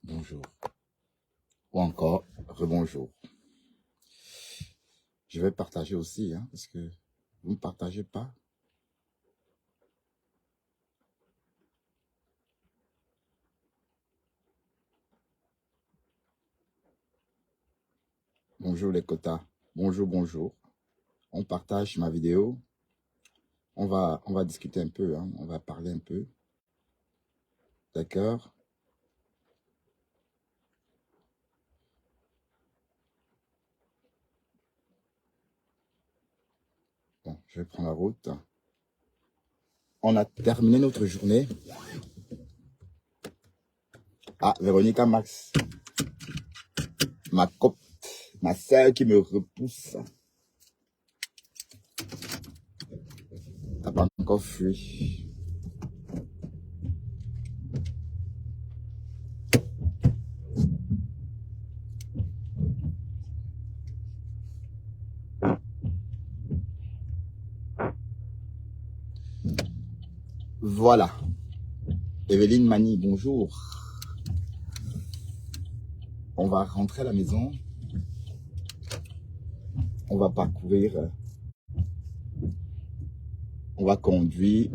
bonjour, ou encore rebonjour. Je vais partager aussi, parce que vous ne partagez pas. Bonjour les quotas, bonjour. On partage ma vidéo, on va discuter un peu, on va parler un peu, d'accord? Bon, je vais prendre la route. On a terminé notre journée. Ah, Véronica Max, ma copine, ma sœur qui me repousse. T'as pas encore fui. Voilà. Evelyne Mani, bonjour. On va rentrer à la maison. On va parcourir. On va conduire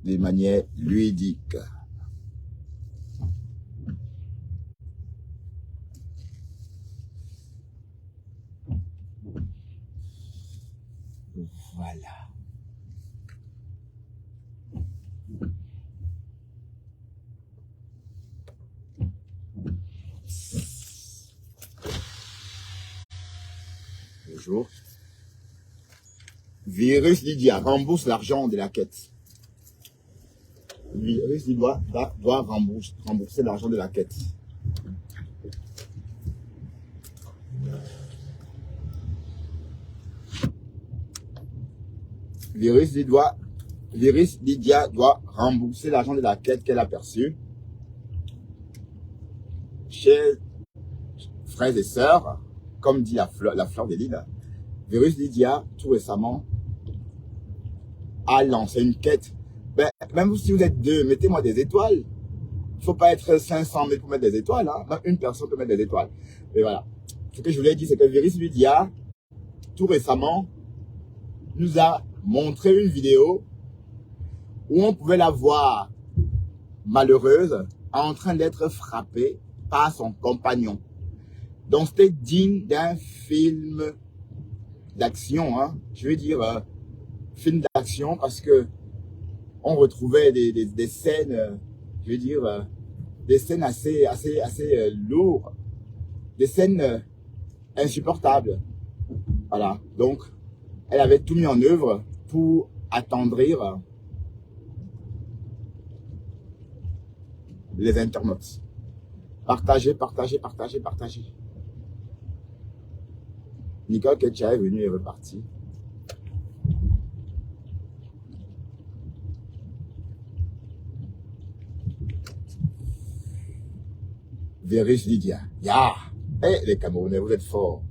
de manière ludique. Voilà. Bonjour. Virus Lydia rembourse l'argent de la quête. Virus Lydia doit rembourser l'argent de la quête. Virus Lydia doit rembourser l'argent de la quête qu'elle a perçue. Chers frères et sœurs, comme dit la fleur des Lilas, Virus Lydia, tout récemment, a lancé une quête. Ben, même si vous êtes deux, mettez-moi des étoiles. Il ne faut pas être 500 000 pour mettre des étoiles. Même une personne peut mettre des étoiles. Et voilà. Ce que je voulais dire, c'est que Virus Lydia, tout récemment, nous a montré une vidéo où on pouvait la voir malheureuse en train d'être frappée par son compagnon. Donc c'était digne d'un film d'action, je veux dire film d'action, parce que on retrouvait des scènes, je veux dire des scènes assez lourdes, des scènes insupportables. Voilà, donc elle avait tout mis en œuvre pour attendrir les internautes. Partagez. Nicole Ketcha est venue et repartie. Virus Lydia. Ya! Eh, les Camerounais, vous êtes forts.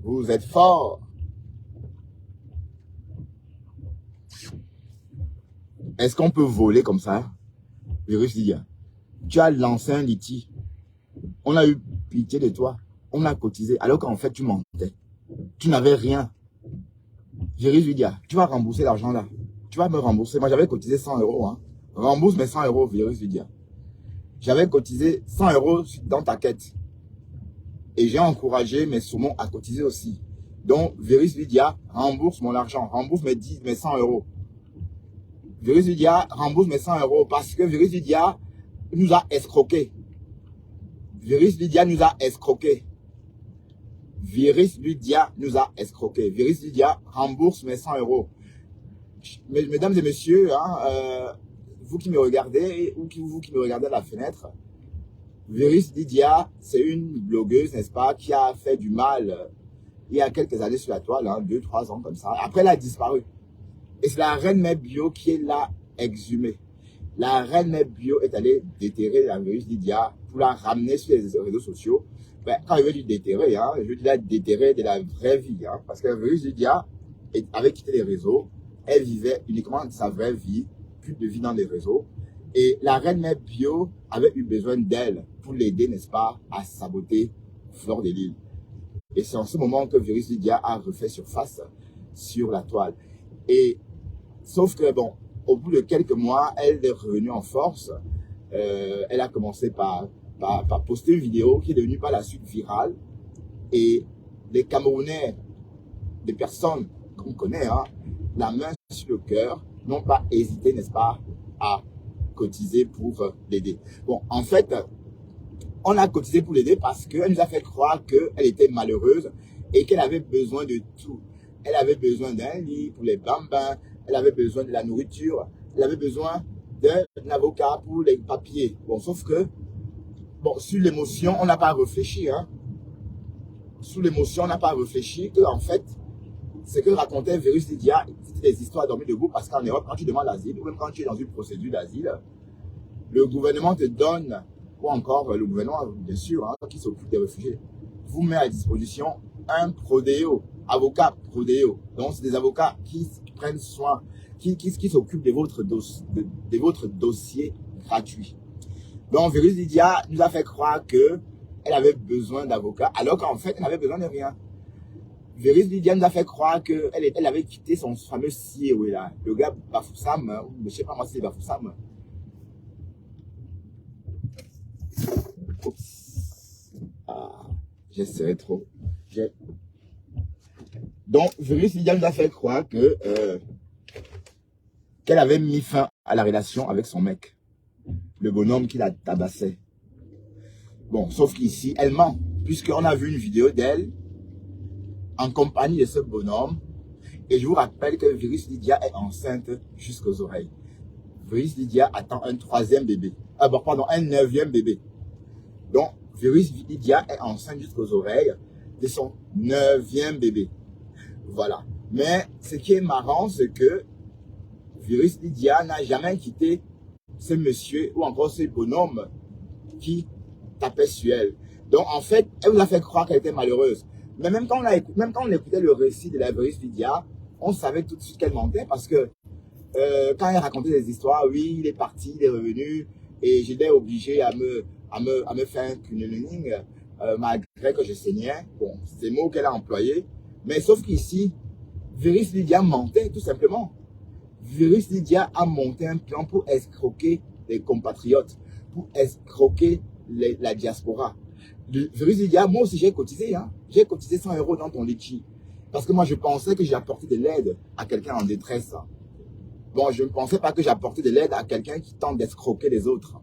Vous êtes forts. Est-ce qu'on peut voler comme ça? Virus Lydia. Tu as lancé un litige. On a eu pitié de toi. On a cotisé. Alors qu'en fait, tu mentais. Tu n'avais rien. Virus Lydia, tu vas rembourser l'argent là. Tu vas me rembourser. Moi, j'avais cotisé 100 €. Rembourse mes 100 €, Virus Lydia. J'avais cotisé 100 € dans ta quête. Et j'ai encouragé mes saumons à cotiser aussi. Donc, Virus Lydia, rembourse mon argent. Rembourse mes 100 €. Virus Lydia, rembourse mes 100 € parce que Virus Lydia nous a escroqués. Virus Lydia nous a escroqués. Virus Lydia nous a escroqués. Virus Lydia, rembourse mes 100 €. Mesdames et messieurs, vous qui me regardez, ou vous qui me regardez à la fenêtre, Virus Lydia, c'est une blogueuse, n'est-ce pas, qui a fait du mal il y a quelques années sur la toile, 2-3 ans comme ça. Après, elle a disparu. Et c'est la reine Mère Bio qui l'a exhumée. La reine Mère Bio est allée déterrer la Virus Lydia pour la ramener sur les réseaux sociaux. Ben, quand je veux dire déterrer, je veux dire la déterrer de la vraie vie. Parce que la Virus Lydia avait quitté les réseaux. Elle vivait uniquement sa vraie vie, plus de vie dans les réseaux. Et la reine mère Bio avait eu besoin d'elle pour l'aider, n'est-ce pas, à saboter Fleur de Lys. Et c'est en ce moment que Virus Lydia a refait surface sur la toile. Et sauf que, bon, au bout de quelques mois, elle est revenue en force. Elle a commencé par poster une vidéo qui est devenue par la suite virale. Et les Camerounais, des personnes qu'on connaît, hein, la main sur le cœur, n'ont pas hésité, n'est-ce pas, à cotiser pour l'aider. Bon, en fait, on a cotisé pour l'aider parce qu'elle nous a fait croire qu'elle était malheureuse et qu'elle avait besoin de tout. Elle avait besoin d'un lit pour les bambins, elle avait besoin de la nourriture, elle avait besoin d'un avocat pour les papiers. Bon, sauf que, bon, sur l'émotion, on n'a pas réfléchi, hein. Sous l'émotion, on n'a pas réfléchi que, en fait, ce que racontait Virus Lydia, c'était des histoires dormies debout parce qu'en Europe, quand tu demandes l'asile, ou même quand tu es dans une procédure d'asile, le gouvernement te donne, ou encore le gouvernement, bien sûr, hein, qui s'occupe des réfugiés, vous met à disposition un prodéo, avocat prodéo. Donc, c'est des avocats qui prennent soin, qui s'occupent de votre dossier gratuit. Donc, Virus Lydia nous a fait croire que elle avait besoin d'avocats, alors qu'en fait, elle n'avait besoin de rien. Virus Lydia nous a fait croire qu'elle avait quitté son fameux CEO là, le gars Bafoussam, je ne sais pas moi si c'est Bafoussam. Ah, j'essaierai trop. Donc, Virus Lydia nous a fait croire qu'elle avait mis fin à la relation avec son mec, le bonhomme qui la tabassait. Bon, sauf qu'ici, elle ment, puisqu'on a vu une vidéo d'elle en compagnie de ce bonhomme. Et je vous rappelle que Virus Lydia est enceinte jusqu'aux oreilles. Virus Lydia attend un 3e bébé. Ah bon, pardon, un 9e bébé. Donc, Virus Lydia est enceinte jusqu'aux oreilles de son 9e bébé. Voilà. Mais ce qui est marrant, c'est que Virus Lydia n'a jamais quitté ce monsieur ou encore ce bonhomme qui tapait sur elle. Donc, en fait, elle vous a fait croire qu'elle était malheureuse. Mais même quand on écoutait le récit de la Virus Lydia, on savait tout de suite qu'elle mentait parce que quand elle racontait des histoires, oui, il est parti, il est revenu et j'étais obligé à me faire un cunnilingue malgré que je saignais. Bon, c'est des mots qu'elle a employés. Mais sauf qu'ici, Virus Lydia mentait tout simplement. Virus Lydia a monté un plan pour escroquer les compatriotes, pour escroquer la diaspora. Virus Lydia, moi aussi j'ai cotisé, hein. J'ai cotisé 100 € dans ton litchi. Parce que moi je pensais que j'apportais de l'aide à quelqu'un en détresse. Bon, je ne pensais pas que j'apportais de l'aide à quelqu'un qui tente d'escroquer les autres.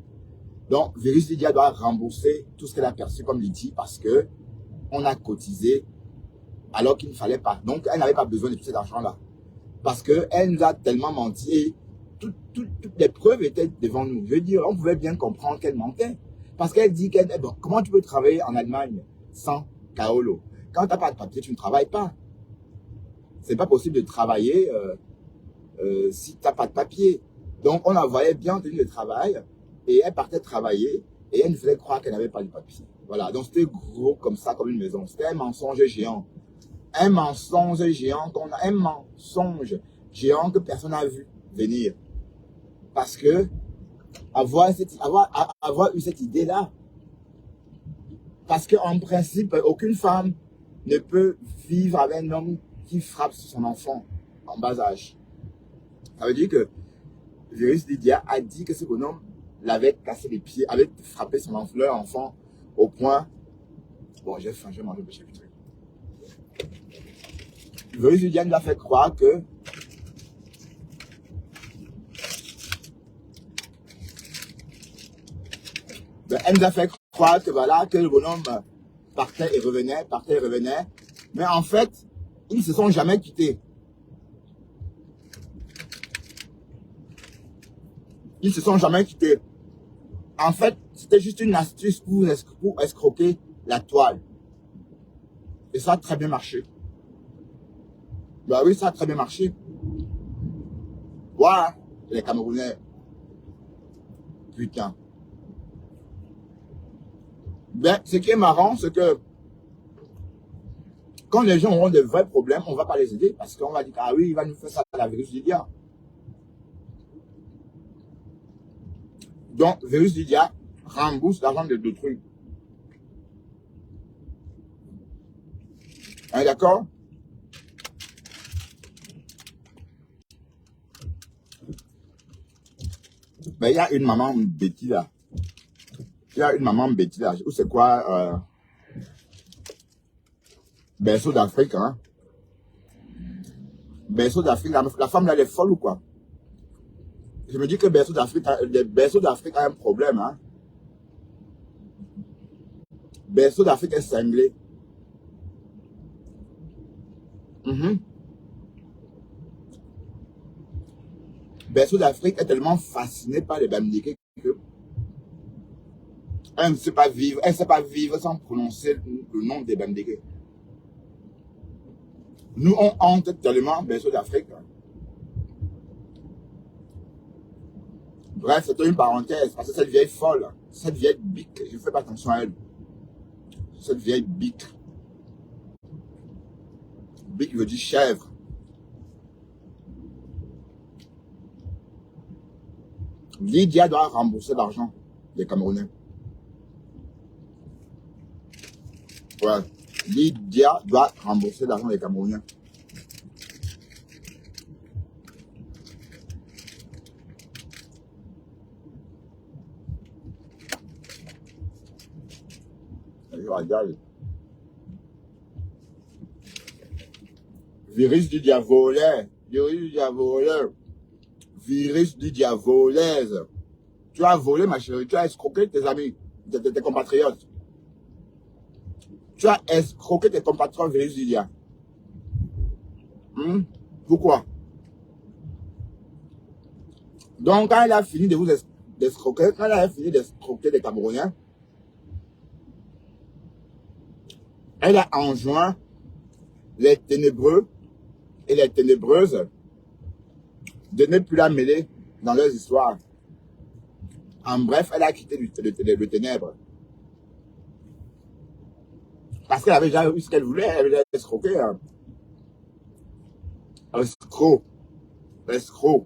Donc, Virus Lydia doit rembourser tout ce qu'elle a perçu comme litchi parce que on a cotisé alors qu'il ne fallait pas. Donc, elle n'avait pas besoin de tout cet argent-là. Parce qu'elle nous a tellement menti et toutes les preuves étaient devant nous. Je veux dire, on pouvait bien comprendre qu'elle mentait. Parce qu'elle dit bon, comment tu peux travailler en Allemagne sans Kaolo? Quand tu n'as pas de papier, tu ne travailles pas. C'est pas possible de travailler si tu n'as pas de papier. Donc, on la voyait bien en tenue de travail et elle partait travailler et elle nous faisait croire qu'elle n'avait pas de papier. Voilà, donc c'était gros comme ça, comme une maison. C'était un mensonge géant. Un mensonge géant que personne n'a vu venir. Parce que avoir eu cette idée-là, parce qu'en principe, aucune femme ne peut vivre avec un homme qui frappe son enfant en bas âge. Ça veut dire que Virus Lydia a dit que ce bonhomme l'avait cassé les pieds, avait frappé leur enfant au point. Bon, j'ai faim, je vais manger le petit truc. Virus Lydia nous a fait croire que elle nous a fait croire que voilà, que le bonhomme partait et revenait. Mais en fait, ils ne se sont jamais quittés. Ils ne se sont jamais quittés. En fait, c'était juste une astuce pour escroquer la toile. Et ça a très bien marché. Bah oui, ça a très bien marché. Voilà, les Camerounais. Putain. Ben, ce qui est marrant, c'est que quand les gens auront de vrais problèmes, on ne va pas les aider parce qu'on va dire, ah oui, il va nous faire ça à la Virus Lydia. Donc, Virus Lydia rembourse l'argent d'autrui. On est d'accord? Ben, il y a une maman Betty là. Il y a une maman Betty là. Ou c'est quoi? Berceau d'Afrique, hein? Berceau d'Afrique, la femme là, elle est folle ou quoi? Je me dis que Berceau d'Afrique a un problème, hein? Berceau d'Afrique est cinglé. Mhm. Berceau d'Afrique est tellement fasciné par les Bamileke que elle ne sait pas vivre, elle ne sait pas vivre sans prononcer le nom des Bamileke. Nous, on hante tellement Berceau d'Afrique. Bref, c'était une parenthèse, parce que cette vieille folle, cette vieille bique, je ne fais pas attention à elle. Cette vieille bique. Bique veut dire chèvre. Lydia doit rembourser l'argent des Camerounais. Ouais. Lydia doit rembourser l'argent des Camerounais. Je regarde. Virus du diavolet. Virus du diavolet. Virus du diavolaise. Tu as volé, ma chérie. Tu as escroqué tes amis, tes compatriotes. Tu as escroqué tes compatriotes, Virus du dia. Pourquoi? Donc, quand elle a fini de vous escroquer, quand elle a fini d'escroquer les Camerounais, elle a enjoint les ténébreux et les ténébreuses de ne plus la mêler dans leurs histoires. En bref, elle a quitté le ténèbre. Parce qu'elle avait déjà eu ce qu'elle voulait, elle avait déjà escroqué. Hein. Escroc. Escroc.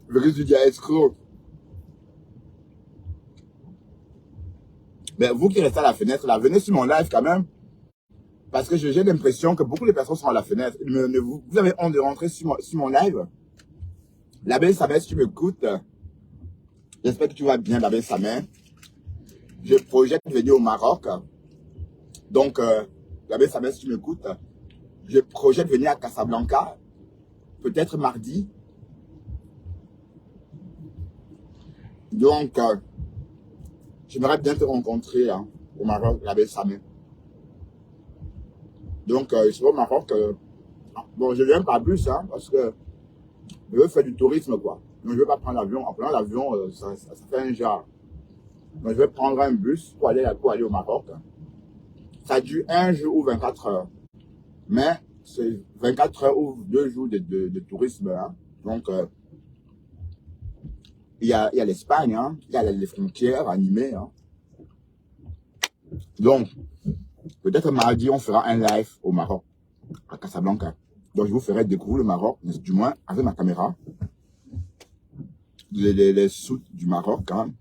Le risque du dia escroc. Mais vous qui restez à la fenêtre, là, venez sur mon live quand même. Parce que j'ai l'impression que beaucoup de personnes sont à la fenêtre. Vous avez honte de rentrer sur mon live. La belle Samet, si tu m'écoutes, j'espère que tu vas bien, la belle Samet. Je projette de venir au Maroc. Donc, la belle Samet, si tu m'écoutes, je projette de venir à Casablanca. Peut-être mardi. Donc, j'aimerais bien te rencontrer hein, au Maroc, la belle Samet. Donc, je suis au Maroc. Bon, je ne viens pas plus, hein, parce que je veux faire du tourisme, quoi. Donc, je ne veux pas prendre l'avion. En prenant l'avion, ça fait un genre. Donc, je vais prendre un bus pour aller au Maroc. Ça dure 1 jour ou 24 heures. Mais c'est 24 heures ou 2 jours de tourisme. Hein. Donc, il y a l'Espagne, hein, il y a les frontières animées. Hein. Donc, peut-être mardi, on fera un live au Maroc, à Casablanca. Donc, je vous ferai découvrir le Maroc, du moins avec ma caméra. Les soutes du Maroc. Hein.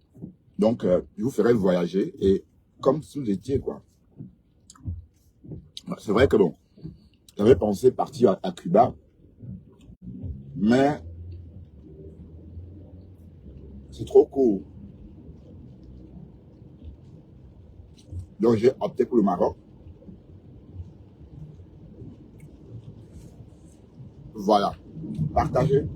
Donc, je vous ferai voyager et comme si vous étiez, quoi. C'est vrai que bon, j'avais pensé partir à Cuba, mais c'est trop court. Donc, j'ai opté pour le Maroc. Voilà. Partagez.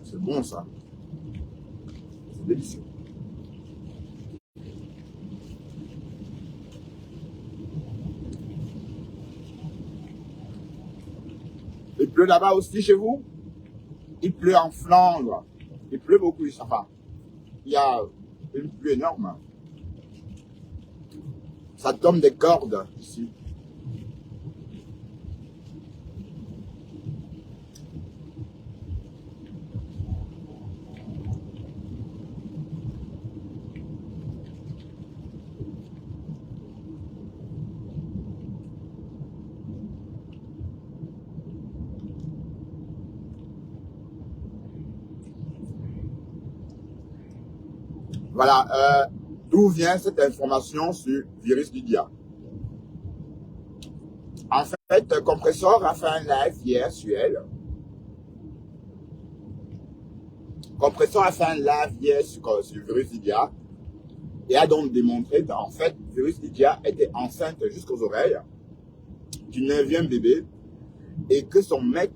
C'est bon, ça. C'est délicieux. Il pleut là-bas aussi chez vous? Il pleut en Flandre. Il pleut beaucoup ici. Enfin, il y a une pluie énorme. Ça tombe des cordes ici. Voilà, d'où vient cette information sur virus Lydia? En fait, Compressor a fait un live hier sur elle. Compressor a fait un live hier sur virus Lydia et a donc démontré qu'en fait, virus Lydia était enceinte jusqu'aux oreilles du 9e bébé et que son mec,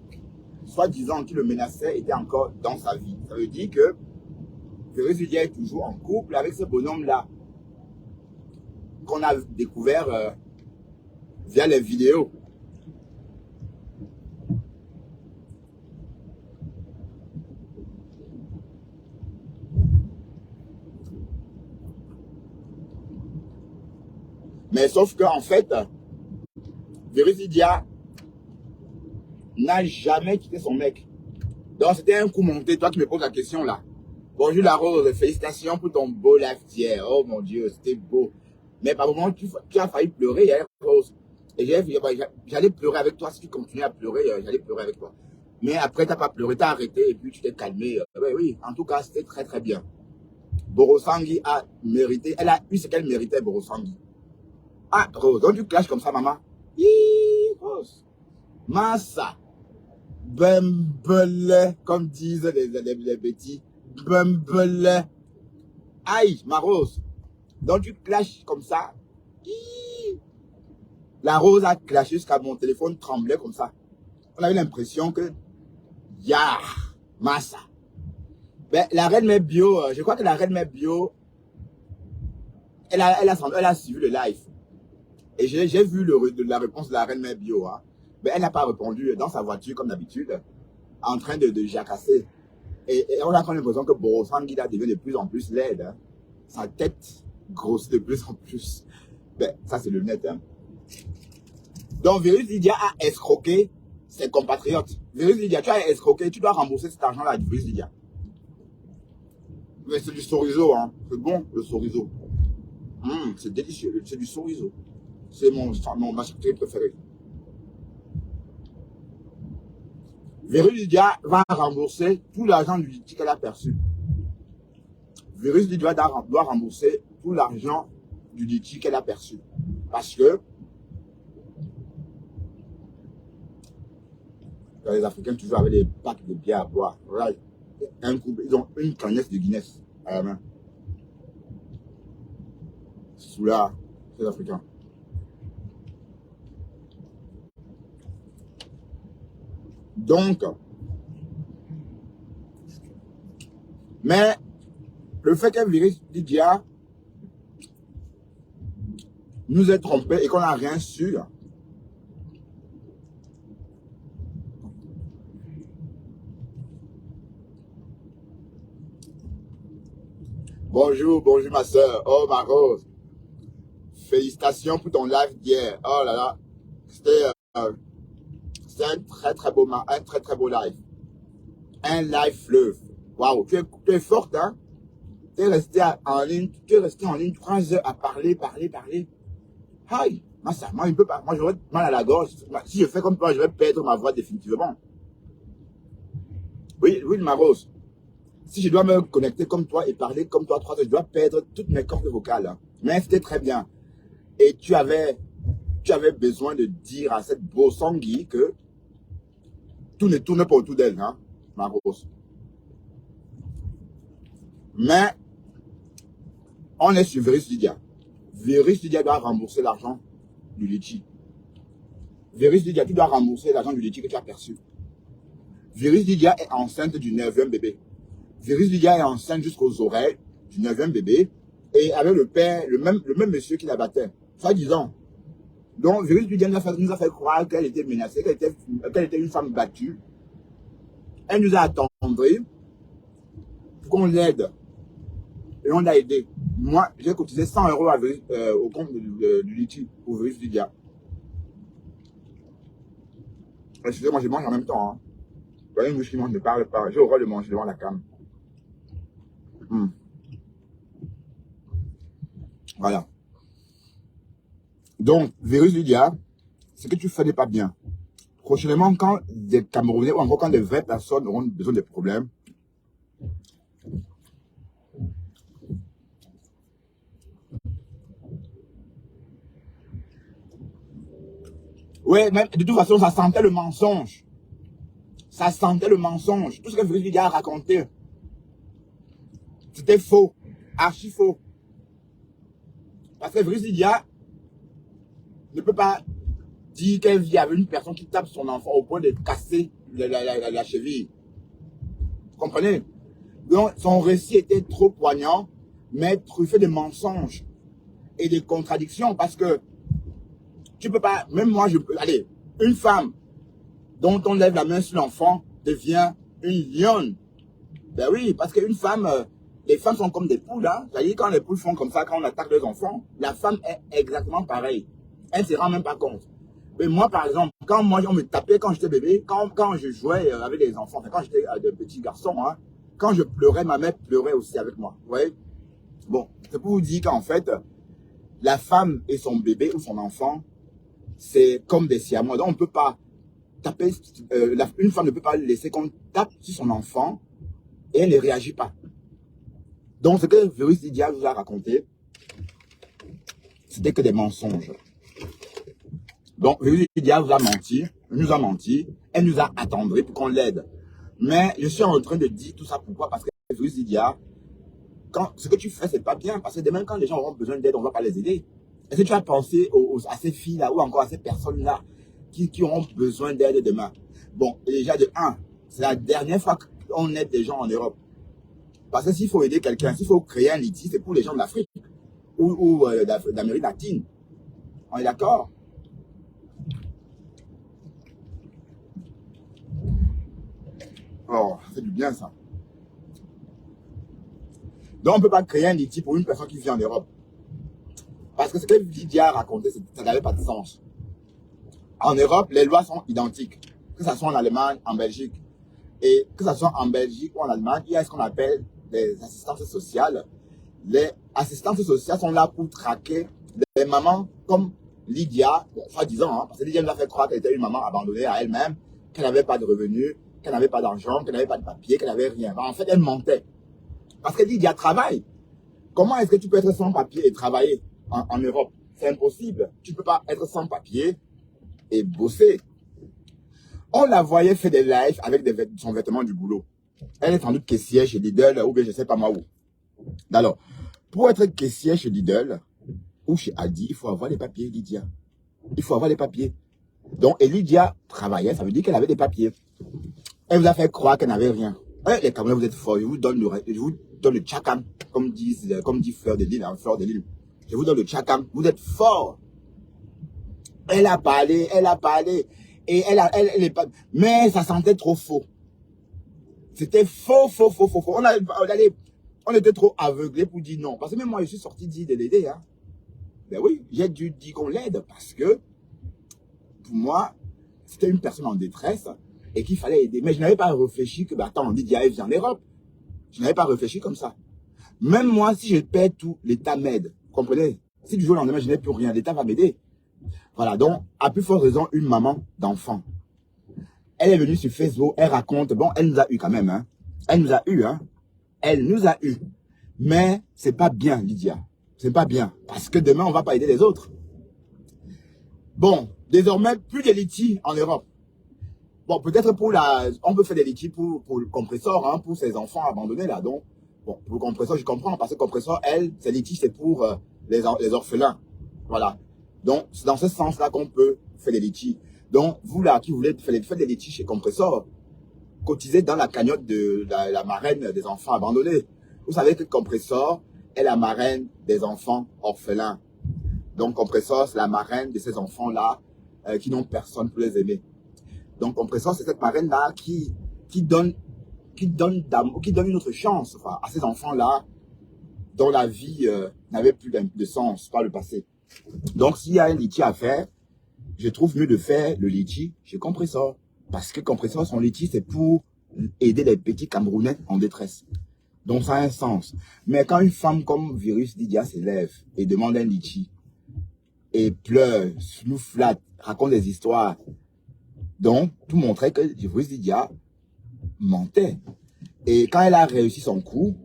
soi-disant qui le menaçait, était encore dans sa vie. Ça veut dire que virus Lydia est toujours en couple avec ce bonhomme-là qu'on a découvert via les vidéos. Mais sauf que en fait, virus Lydia n'a jamais quitté son mec. Donc c'était un coup monté, toi qui me poses la question là. Bonjour la Rose, félicitations pour ton beau live d'hier. Oh mon Dieu, c'était beau. Mais par moment, tu as failli pleurer hier, Rose. Et j'allais pleurer avec toi. Si tu continuais à pleurer, j'allais pleurer avec toi. Mais après, tu n'as pas pleuré, tu as arrêté et puis tu t'es calmé. Oui, en tout cas, c'était très très bien. Borosangui a mérité, elle a eu ce qu'elle méritait, Borosangui. Ah, Rose, donc tu clashes comme ça, maman. Hi, Rose. Massa. Bumble, comme disent les petits. Bumble. Aïe, ma Rose. Donc tu clashes comme ça. Hi. La Rose a clashé jusqu'à mon téléphone tremblait comme ça. On avait l'impression que ya, massa. Ben, la reine mère bio, je crois que la reine mère bio, elle a suivi le live. Et j'ai vu la réponse de la reine mère bio. Hein. Ben, elle n'a pas répondu dans sa voiture comme d'habitude, en train de jacasser. Et on a l'impression que Borosangui devient de plus en plus laide. Hein. Sa tête grossit de plus en plus. Ben, ça c'est le net. Hein. Donc, Virus Lydia a escroqué ses compatriotes. Virus Lydia, tu as escroqué, tu dois rembourser cet argent-là à Virus Lydia. Mais c'est du chorizo, hein. C'est bon, le chorizo. C'est délicieux, c'est du chorizo. C'est ma charcuterie préférée. Virus Lydia va rembourser tout l'argent du litige qu'elle a perçu. Virus Lydia doit rembourser tout l'argent du litige qu'elle a perçu. Parce que les Africains toujours avaient des packs de bière à boire. Voilà. Ils ont une canette de Guinness à la main. Sous là, c'est Africain. Donc, mais le fait qu'un virus Lydia nous ait trompé et qu'on n'a rien su, bonjour ma soeur, oh ma Rose, félicitations pour ton live d'hier, oh là là, c'était un très très beau live, un live fleuve, waouh, tu es forte hein, tu es resté en ligne 3 heures à parler, aïe, moi je peux pas, moi j'aurais mal à la gorge, si je fais comme toi, je vais perdre ma voix définitivement. Oui, ma Rose. Si je dois me connecter comme toi et parler comme toi 3 heures, je dois perdre toutes mes cordes vocales. Hein. Mais c'était très bien. Et tu avais besoin de dire à cette Borosangui que tout ne tourne pas autour d'elle, hein, ma Rose. Mais on est sur Virus Lydia. Virus Lydia doit rembourser l'argent du litchi. Virus Lydia, tu dois rembourser l'argent du litchi que tu as perçu. Virus Lydia est enceinte du 9e bébé. Virus Lydia est enceinte jusqu'aux oreilles du 9e bébé et avec le père, le même monsieur qui la battait, soi-disant. Donc, Virus Lydia nous a fait croire qu'elle était menacée, qu'elle était une femme battue. Elle nous a attendri pour qu'on l'aide. Et on l'a aidé. Moi, j'ai cotisé 100 € au compte du litchi pour Virus Lydia. Excusez-moi, je mange en même temps. Hein. Vous voyez une mouche qui mange, ne parle pas. J'ai horreur de manger devant la cam. Voilà. Donc, Virus Lydia, ce que tu fais n'est pas bien. Prochainement, quand des Camerounais ou encore quand des vraies personnes auront besoin de problèmes, Ouais, même de toute façon, ça sentait le mensonge. Ça sentait le mensonge. Tout ce que Virus Lydia a raconté, c'était faux. Archi faux. Parce que Virus Lydia ne peut pas dire qu'elle vit avec une personne qui tape son enfant au point de casser la cheville. Vous comprenez? Donc, son récit était trop poignant, mais truffé de mensonges et de contradictions. Parce que tu peux pas, même moi, je peux, allez, une femme dont on lève la main sur l'enfant devient une lionne. Ben oui, parce qu'une femme, les femmes sont comme des poules, hein. C'est-à-dire quand les poules font comme ça, quand on attaque leurs enfants, la femme est exactement pareille. Elle ne se rend même pas compte. Mais moi, par exemple, quand moi, on me tapait quand j'étais bébé, quand je jouais avec les enfants, enfin, quand j'étais de petits garçons, hein, quand je pleurais, ma mère pleurait aussi avec moi. Vous voyez? Bon, c'est pour vous dire qu'en fait, la femme et son bébé ou son enfant, c'est comme des siamois. Donc, on ne peut pas taper, une femme ne peut pas laisser qu'on tape sur son enfant et elle ne réagit pas. Donc, ce que Virus Lydia vous a raconté, c'était que des mensonges. Donc, Virus Lydia vous a menti, nous a menti, elle nous a attendri pour qu'on l'aide. Mais je suis en train de dire tout ça pourquoi? Parce que Virus Lydia, quand ce que tu fais, c'est pas bien. Parce que demain, quand les gens auront besoin d'aide, on ne va pas les aider. Est-ce que tu as pensé à ces filles-là ou encore à ces personnes-là qui auront besoin d'aide demain? Bon, déjà de 1, c'est la dernière fois qu'on aide des gens en Europe. Parce que s'il faut aider quelqu'un, s'il faut créer un litige, c'est pour les gens d'Afrique ou d'Amérique latine. On est d'accord? Oh, ça fait du bien ça. Donc on ne peut pas créer un litige pour une personne qui vit en Europe. Parce que ce que Lydia a raconté, ça n'avait pas de sens. En Europe, les lois sont identiques. Que ce soit en Allemagne, en Belgique. Et que ce soit en Belgique ou en Allemagne, il y a ce qu'on appelle les assistances sociales. Les assistances sociales sont là pour traquer les mamans comme Lydia, bon, soi-disant, hein, parce que Lydia nous a fait croire qu'elle était une maman abandonnée à elle-même, qu'elle n'avait pas de revenus, qu'elle n'avait pas d'argent, qu'elle n'avait pas de papier, qu'elle n'avait rien. En fait, elle mentait. Parce que Lydia travaille. Comment est-ce que tu peux être sans papier et travailler en Europe? C'est impossible. Tu ne peux pas être sans papier et bosser. On la voyait faire des lives avec son vêtement du boulot. Elle est sans doute caissière chez Lidl ou bien je ne sais pas moi où. Alors, pour être caissière chez Lidl ou chez Aldi, il faut avoir les papiers, Lydia. Il faut avoir les papiers. Donc, et Lydia travaillait, ça veut dire qu'elle avait des papiers. Elle vous a fait croire qu'elle n'avait rien. Les Camerounais, vous êtes forts. Je vous donne le tchakam, comme dit Fleur de Lille, hein, Fleur de Lille. Je vous donne le tchakam. Vous êtes forts. Elle a parlé. Et elle est pas. Mais ça sentait trop faux. C'était faux. On était trop aveuglés pour dire non. Parce que même moi, je suis sorti dire de l'aider. Hein. Ben oui, j'ai dû dire qu'on l'aide parce que, pour moi, c'était une personne en détresse et qu'il fallait aider. Mais je n'avais pas réfléchi que, attends, on dit Lydia vient en Europe. Je n'avais pas réfléchi comme ça. Même moi, si je perds tout, l'État m'aide. Vous comprenez? Si du jour au lendemain, je n'ai plus rien, l'État va m'aider. Voilà, donc, à plus forte raison, une maman d'enfant. Elle est venue sur Facebook, elle raconte, bon, elle nous a eu quand même, hein. Elle nous a eu, hein. Elle nous a eu. Mais c'est pas bien, Lydia. C'est pas bien. Parce que demain, on va pas aider les autres. Bon, désormais, plus de litiges en Europe. Bon, peut-être on peut faire des litiges pour le compresseur, hein, pour ces enfants abandonnés là. Donc, bon, pour le compresseur, je comprends, parce que le compresseur, ces litiges, c'est pour les orphelins. Voilà. Donc, c'est dans ce sens-là qu'on peut faire des litiges. Donc, vous là, qui voulez faire des litiges chez compresseur, cotisez dans la cagnotte de la marraine des enfants abandonnés. Vous savez que compresseur est la marraine des enfants orphelins. Donc, compresseur, c'est la marraine de ces enfants-là qui n'ont personne pour les aimer. Donc, compresseur, c'est cette marraine-là qui donne une autre chance, enfin, à ces enfants-là dont la vie n'avait plus de sens par le passé. Donc, s'il y a un litige à faire, je trouve mieux de faire le litige chez compresseur. Parce que compresseur, son litige, c'est pour aider les petits Camerounais en détresse. Donc, ça a un sens. Mais quand une femme comme Virus Lydia s'élève et demande un litige, et pleure, nous flatte, raconte des histoires, donc, tout montrait que Virus Lydia mentait. Et quand elle a réussi son coup,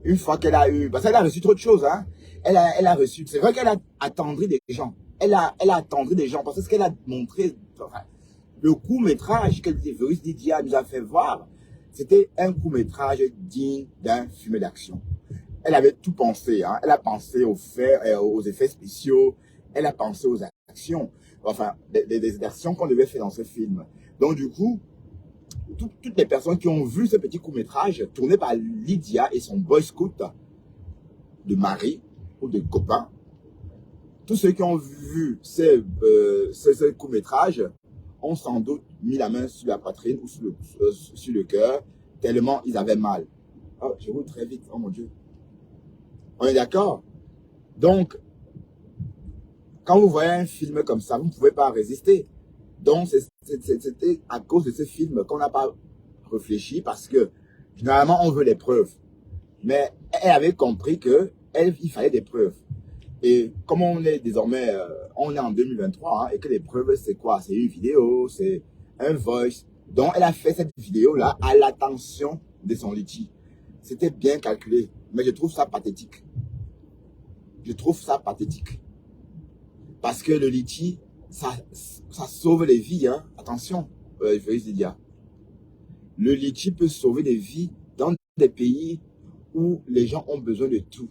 une fois qu'elle a eu... Parce qu'elle a reçu trop de choses, hein. Elle a reçu... C'est vrai qu'elle a attendri des gens. elle a attendri des gens parce que ce qu'elle a montré, enfin, le court-métrage que Vérusse Didia nous a fait voir, c'était un court-métrage digne d'un film d'action. Elle avait tout pensé, hein. Elle a pensé aux effets spéciaux, elle a pensé aux actions, enfin, des actions qu'on devait faire dans ce film. Donc, du coup, toutes les personnes qui ont vu ce petit court-métrage tourné par Lydia et son boy scout de mari ou de copain, tous ceux qui ont vu ce court-métrage ont sans doute mis la main sur la poitrine ou sur le cœur, tellement ils avaient mal. Oh, je roule très vite, oh mon Dieu. On est d'accord? Donc, quand vous voyez un film comme ça, vous ne pouvez pas résister. Donc, c'était à cause de ce film qu'on n'a pas réfléchi parce que, généralement, on veut les preuves. Mais elle avait compris qu'il fallait des preuves. Et comme on est désormais, on est en 2023, hein, et que les preuves, c'est quoi? C'est une vidéo, c'est un voice. Donc, elle a fait cette vidéo-là à l'attention de son liti. C'était bien calculé, mais je trouve ça pathétique. Je trouve ça pathétique. Parce que le liti, ça sauve les vies, hein. Attention, Vérusse Didia. Le liti peut sauver des vies dans des pays où les gens ont besoin de tout.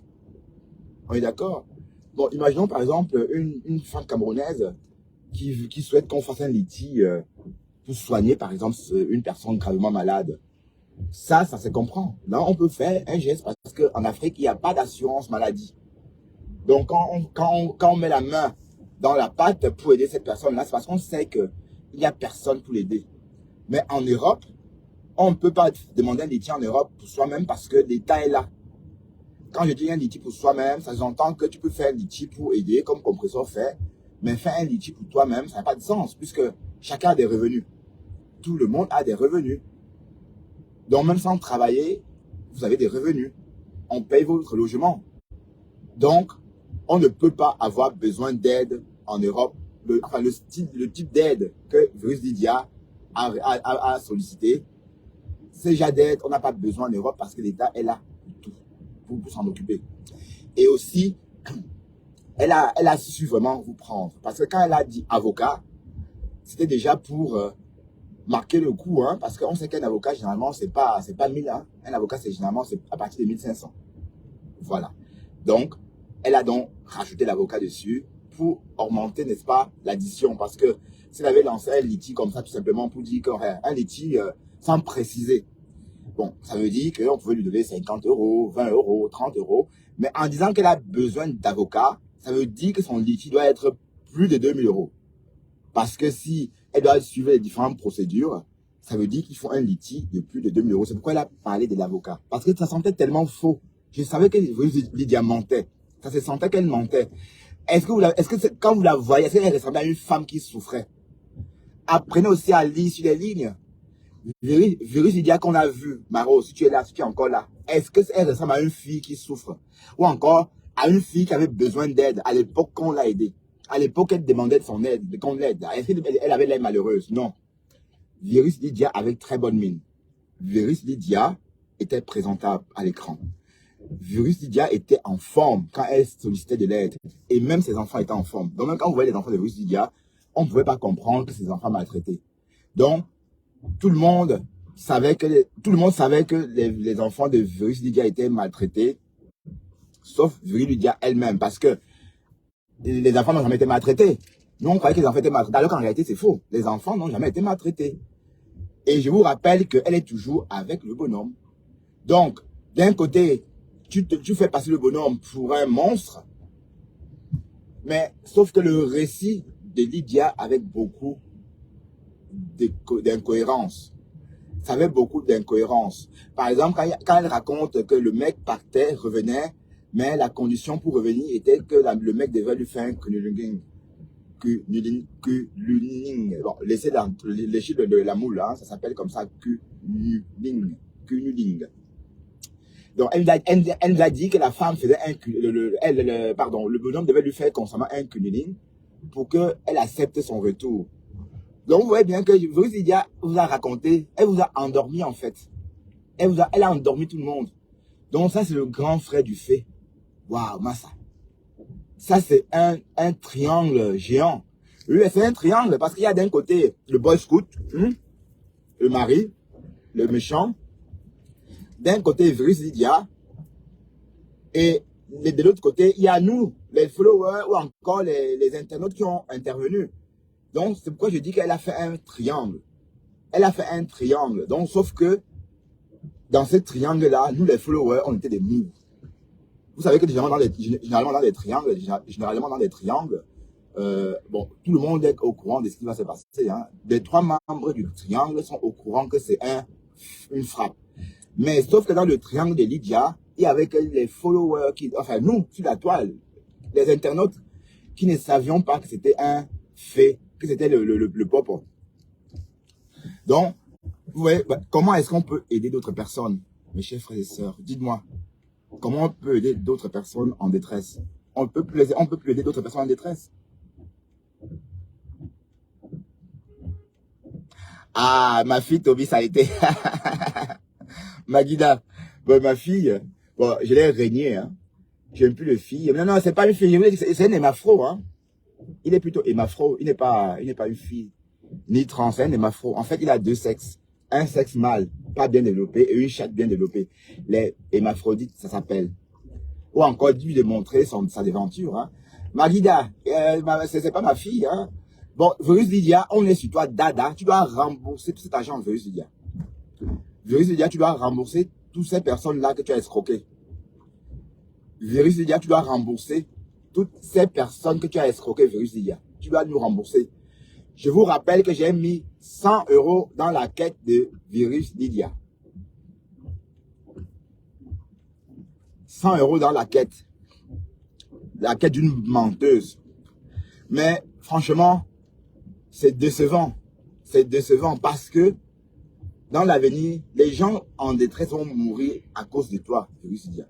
On est d'accord? Bon, imaginons par exemple une femme camerounaise qui souhaite qu'on fasse un liti pour soigner par exemple une personne gravement malade. Ça se comprend. Là, on peut faire un geste parce qu'en Afrique, il n'y a pas d'assurance maladie. Donc, quand on met la main dans la pâte pour aider cette personne-là, c'est parce qu'on sait qu'il n'y a personne pour l'aider. Mais en Europe, on ne peut pas demander un liti en Europe pour soi-même parce que l'État est là. Quand je dis un liti pour soi-même, ça s'entend que tu peux faire un liti pour aider, comme Compressor fait, mais faire un liti pour toi-même, ça n'a pas de sens, puisque chacun a des revenus. Tout le monde a des revenus. Donc, même sans travailler, vous avez des revenus. On paye votre logement. Donc, on ne peut pas avoir besoin d'aide en Europe. Le type d'aide que Vérusse Didia a sollicité, c'est déjà d'aide, on n'a pas besoin en Europe parce que l'État est là pour tout, pour s'en occuper. Et aussi, elle a su vraiment vous prendre. Parce que quand elle a dit avocat, c'était déjà pour marquer le coup, hein, parce qu'on sait qu'un avocat, généralement, c'est pas 1000, hein. Un avocat, c'est généralement à partir de 1500. Voilà. Donc, elle a donc rajouté l'avocat dessus pour augmenter, n'est-ce pas, l'addition. Parce que s'il avait lancé un liti comme ça, tout simplement pour dire qu'un liti sans préciser, bon, ça veut dire qu'on pouvait lui donner 50 €, 20 €, 30 €. Mais en disant qu'elle a besoin d'avocat, ça veut dire que son liti doit être plus de 2000 €. Parce que si elle doit suivre les différentes procédures, ça veut dire qu'il faut un liti de plus de 2000 €. C'est pourquoi elle a parlé de l'avocat. Parce que ça sentait tellement faux. Je savais que Lydia mentait. Ça se sentait qu'elle mentait. Est-ce que quand vous la voyez, est-ce qu'elle ressemblait à une femme qui souffrait? Apprenez aussi à lire sur les lignes. Vérusse Didia qu'on a vu, Maro, si tu es là, si tu es encore là, est-ce qu'elle ressemble à une fille qui souffre? Ou encore à une fille qui avait besoin d'aide à l'époque qu'on l'a aidée? À l'époque, elle demandait de son aide, qu'on l'aide. Est-ce qu'elle avait l'air malheureuse? Non. Vérusse Didia avec très bonne mine. Vérusse Didia était présentable à l'écran. Vérusse Didia était en forme quand elle sollicitait de l'aide. Et même ses enfants étaient en forme. Donc même quand vous voyez les enfants de Vérusse Didia, on ne pouvait pas comprendre que ses enfants maltraités. Donc, tout le monde savait que les enfants de Vérusse Didia étaient maltraités, sauf Vérusse Didia elle-même, parce que les enfants n'ont jamais été maltraités. Nous, on croyait que les enfants étaient maltraités, alors qu'en réalité, c'est faux. Les enfants n'ont jamais été maltraités. Et je vous rappelle qu'elle est toujours avec le bonhomme. Donc, d'un côté, tu fais passer le bonhomme pour un monstre, mais sauf que le récit de Lydia avec beaucoup d'incohérences. Ça avait beaucoup d'incohérences. Par exemple, quand elle raconte que le mec partait, revenait, mais la condition pour revenir était que le mec devait lui faire un cunnilingus. Bon, laisser lécher de la moule, hein, ça s'appelle comme ça, cunnilingus. Donc, elle nous a dit que la femme faisait le bonhomme devait lui faire constamment un cunnilingus pour qu'elle accepte son retour. Donc, vous voyez bien que Vérusse Didia vous a raconté, elle vous a endormi en fait. Elle a endormi tout le monde. Donc, ça, c'est le grand frère du fait. Waouh, massa. Ça, c'est un triangle géant. Oui, c'est un triangle parce qu'il y a d'un côté le boy scout, le mari, le méchant. D'un côté, Virus Lydia. Et de l'autre côté, il y a nous, les followers ou encore les internautes qui ont intervenu. Donc, c'est pourquoi je dis qu'elle a fait un triangle. Elle a fait un triangle. Donc, sauf que dans ce triangle-là, nous, les followers, on était des mous. Vous savez que généralement dans les triangles, bon, tout le monde est au courant de ce qui va se passer. Hein. Les 3 membres du triangle sont au courant que c'est une frappe. Mais sauf que dans le triangle de Lydia, il y avait que les followers, enfin nous, sur la toile, les internautes, qui ne savions pas que c'était un fait, que c'était le popo. Donc, vous voyez, comment est-ce qu'on peut aider d'autres personnes, mes chers frères et sœurs? Dites-moi, comment on peut aider d'autres personnes en détresse? On peut plus aider d'autres personnes en détresse. Ah, ma fille, Toby, ça a été. Magida, bon, ma fille, bon, je l'ai régné, hein. J'aime plus le fille. Non, non, c'est pas une fille, c'est un hémafro, hein. Il est plutôt hémafro, il n'est pas une fille, ni trans, c'est un hémafro. En fait, il a 2 sexes. Un sexe mâle, pas bien développé, et une chatte bien développée. Les hémaphrodites, ça s'appelle. Ou encore, lui démontrer sa déventure, hein. Magida, c'est pas ma fille, hein. Bon, Virus Lydia, on est sur toi, Dada, tu dois rembourser tout cet argent, Virus Lydia. Virus Lydia, tu dois rembourser toutes ces personnes-là que tu as escroquées. Virus Lydia, tu dois rembourser toutes ces personnes que tu as escroquées, Virus Lydia. Tu dois nous rembourser. Je vous rappelle que j'ai mis 100 € dans la quête de Virus Lydia. 100 € dans la quête. La quête d'une menteuse. Mais franchement, c'est décevant. C'est décevant parce que dans l'avenir, les gens en détresse vont mourir à cause de toi, Virus Lydia.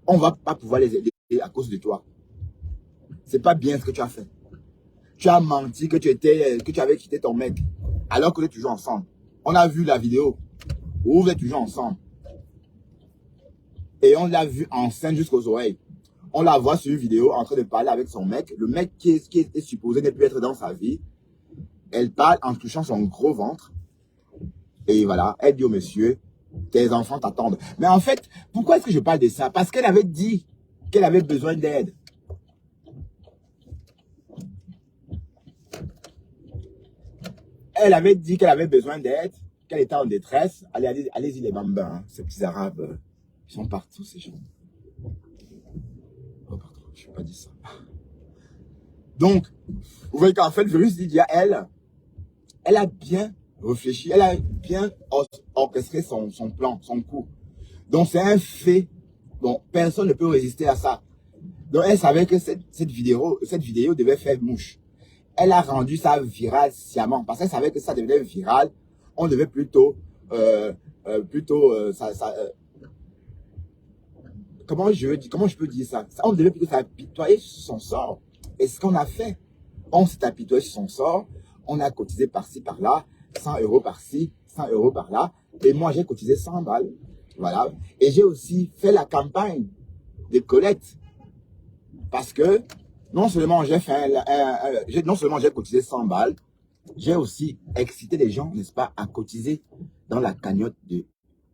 On ne va pas pouvoir les aider à cause de toi. C'est pas bien ce que tu as fait. Tu as menti que tu avais quitté ton mec alors que vous êtes toujours ensemble. On a vu la vidéo où vous êtes toujours ensemble. Et on l'a vu enceinte jusqu'aux oreilles. On la voit sur une vidéo en train de parler avec son mec. Le mec qui est supposé ne plus être dans sa vie. Elle parle en touchant son gros ventre. Et voilà, elle dit au monsieur, tes enfants t'attendent. Mais en fait, pourquoi est-ce que je parle de ça? Parce qu'elle avait dit qu'elle avait besoin d'aide. Elle avait dit qu'elle avait besoin d'aide, qu'elle était en détresse. Allez-y les bambins, hein. Ces petits arabes, ils sont partout ces gens. Oh pardon, je ne vais pas dire ça. Donc, vous voyez qu'en fait, Virus Lydia, elle a bien réfléchi, elle a bien orchestré son plan, son coup. Donc, c'est un fait. Donc, personne ne peut résister à ça. Donc, elle savait que cette vidéo devait faire mouche. Elle a rendu ça viral sciemment parce qu'elle savait que ça devenait viral. On devait plutôt, comment je peux dire ça? On devait plutôt s'apitoyer sur son sort. Et ce qu'on a fait, on s'est apitoyé sur son sort. On a cotisé par-ci, par-là, 100 € par-ci, 100 € par-là. Et moi, j'ai cotisé 100 balles. Voilà. Et j'ai aussi fait la campagne de collecte. Parce que non seulement j'ai cotisé 100 balles, j'ai aussi excité les gens, n'est-ce pas, à cotiser dans la cagnotte de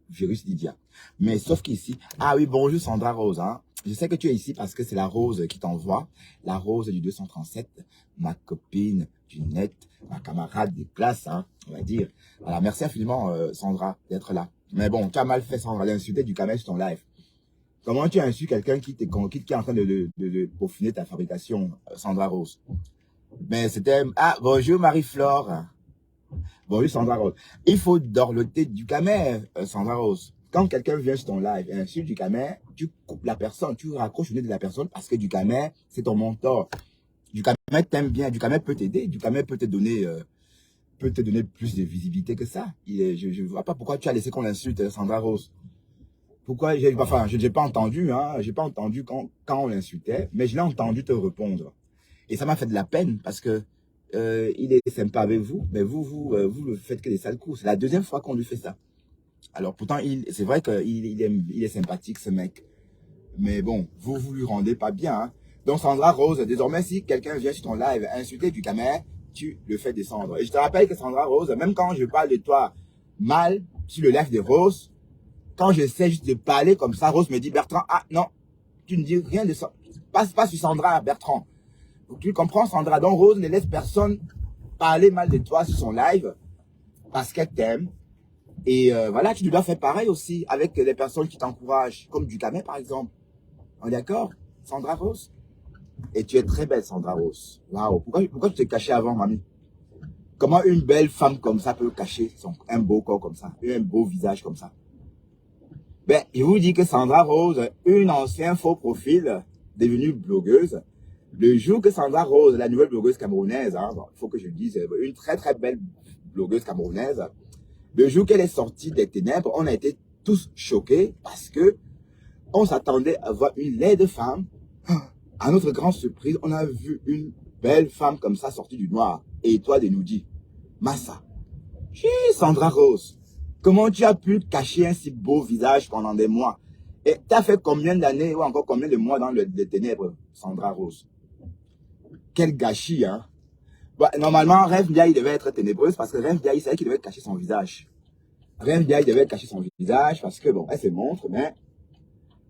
Virus Lydia. Mais sauf qu'ici, ah oui, bonjour Sandra Rose, hein. Je sais que tu es ici parce que c'est la Rose qui t'envoie, la Rose du 237, ma copine du net, ma camarade de classe, hein, on va dire. Voilà, merci infiniment Sandra d'être là. Mais bon, tu as mal fait Sandra, d'insulter du camel sur ton live. Comment tu as insulté quelqu'un qui est en train de peaufiner ta fabrication, Sandra Rose? Mais c'était... Ah, bonjour Marie-Flore. Bonjour Sandra Rose. Il faut dorloter du camé, Sandra Rose. Quand quelqu'un vient sur ton live et insulte du camé, tu coupes la personne, tu raccroches le nez de la personne parce que du camé, c'est ton mentor. Du camé t'aime bien, du camé peut t'aider, du camé peut te donner plus de visibilité que ça. Je ne vois pas pourquoi tu as laissé qu'on l'insulte, Sandra Rose. Pourquoi je n'ai pas entendu, hein, j'ai pas entendu quand on l'insultait, mais je l'ai entendu te répondre. Et ça m'a fait de la peine parce que il est sympa avec vous, mais vous le faites que des sales coups. C'est la deuxième fois qu'on lui fait ça. Alors pourtant, c'est vrai qu'il est sympathique ce mec. Mais bon, vous lui rendez pas bien. Hein. Donc Sandra Rose, désormais, si quelqu'un vient sur ton live insulter du caméra, tu le fais descendre. Et je te rappelle que Sandra Rose, même quand je parle de toi mal sur le live de Rose, quand j'essaie juste de parler comme ça, Rose me dit, Bertrand, ah non, tu ne dis rien de ça. Passe pas sur Sandra, Bertrand. Donc, tu comprends, Sandra. Donc Rose ne laisse personne parler mal de toi sur son live parce qu'elle t'aime. Et voilà, tu dois faire pareil aussi avec les personnes qui t'encouragent, comme Ducamel par exemple. On est d'accord, Sandra Rose? Et tu es très belle, Sandra Rose. Waouh, pourquoi tu t'es cachée avant, mamie? Comment une belle femme comme ça peut cacher un beau corps comme ça, un beau visage comme ça? Ben, je vous dis que Sandra Rose, une ancienne faux profil, devenue blogueuse, le jour que Sandra Rose, la nouvelle blogueuse camerounaise, hein, il faut que je le dise, une très très belle blogueuse camerounaise, le jour qu'elle est sortie des ténèbres, on a été tous choqués parce que on s'attendait à voir une laide femme. À notre grande surprise, on a vu une belle femme comme ça sortie du noir. Et toi de nous dire, Massa, Sandra Rose, comment tu as pu cacher un si beau visage pendant des mois? Et tu as fait combien d'années ou encore combien de mois dans les ténèbres, Sandra Rose? Quel gâchis, hein? Bon, normalement, Rev Ndiaye devait être ténébreuse parce que Rev Ndiaye, c'est elle qui devait cacher son visage. Rev Ndiaye devait cacher son visage parce que, bon, elle se montre, mais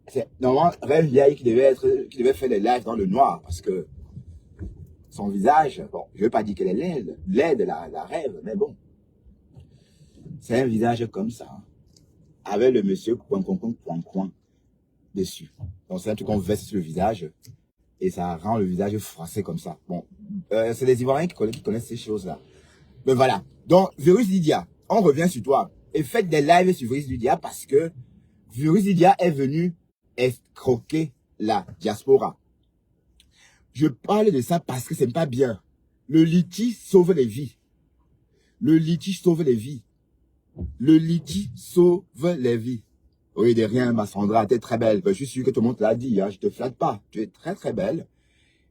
c'est normalement Rev Ndiaye qui devait faire des lives dans le noir parce que son visage, bon, je ne veux pas dire qu'elle est laide, la Rêve, mais bon. C'est un visage comme ça, hein, avec le monsieur coin dessus. Donc c'est un truc qu'on verse sur le visage et ça rend le visage froissé comme ça. Bon, c'est les Ivoiriens qui connaissent ces choses-là. Mais voilà. Donc, Virus Lydia, on revient sur toi. Et faites des lives sur Virus Lydia parce que Virus Lydia est venu escroquer la diaspora. Je parle de ça parce que c'est pas bien. Le litige sauve les vies. Le litige sauve les vies. Le litige sauve les vies. Oui, de rien, ma Sandra, t'es très belle. Je suis sûr que tout le monde te l'a dit, hein. Je te flatte pas. Tu es très très belle.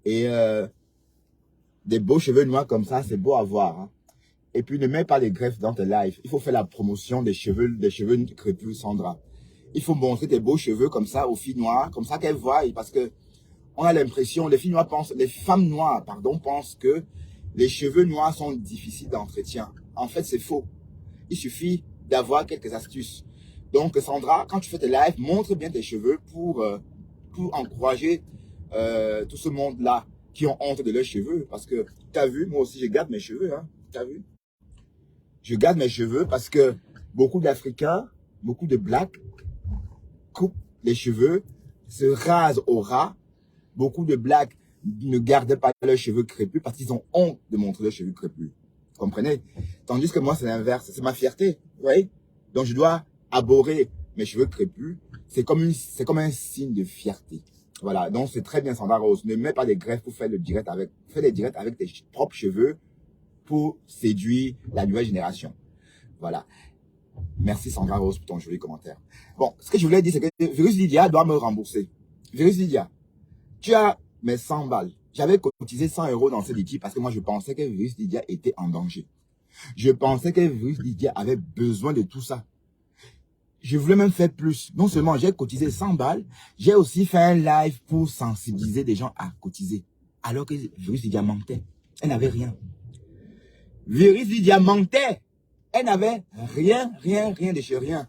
Et des beaux cheveux noirs comme ça, c'est beau à voir, hein. Et puis ne mets pas les greffes dans tes lives. Il faut faire la promotion des cheveux crépus, Sandra. Il faut montrer tes beaux cheveux comme ça aux filles noires, comme ça qu'elles voient, parce que on a l'impression, les femmes noires, pardon, pensent que les cheveux noirs sont difficiles d'entretien. En fait, c'est faux. Il suffit d'avoir quelques astuces. Donc, Sandra, quand tu fais tes lives, montre bien tes cheveux pour encourager tout ce monde-là qui ont honte de leurs cheveux. Parce que, tu as vu, moi aussi, je garde mes cheveux, hein. Tu as vu? Je garde mes cheveux parce que beaucoup d'Africains, beaucoup de Blacks coupent les cheveux, se rasent au ras. Beaucoup de Blacks ne gardent pas leurs cheveux crépus parce qu'ils ont honte de montrer leurs cheveux crépus. Vous comprenez? Tandis que moi, c'est l'inverse. C'est ma fierté. Vous voyez? Donc, je dois abhorrer mes cheveux crépus. C'est comme un signe de fierté. Voilà. Donc, c'est très bien, Sandra Rose. Ne mets pas des greffes pour faire le direct avec, fais des directs avec tes propres cheveux pour séduire la nouvelle génération. Voilà. Merci, Sandra Rose, pour ton joli commentaire. Bon, ce que je voulais dire, c'est que Virus Lydia doit me rembourser. Virus Lydia, tu as mes 100 balles. J'avais cotisé 100 € dans ce litige parce que moi, je pensais que Virus Lydia était en danger. Je pensais que Virus Lydia avait besoin de tout ça. Je voulais même faire plus. Non seulement j'ai cotisé 100 balles, j'ai aussi fait un live pour sensibiliser des gens à cotiser. Alors que Virus Lydia mentait. Elle n'avait rien. Virus Lydia mentait. Elle n'avait rien de chez rien.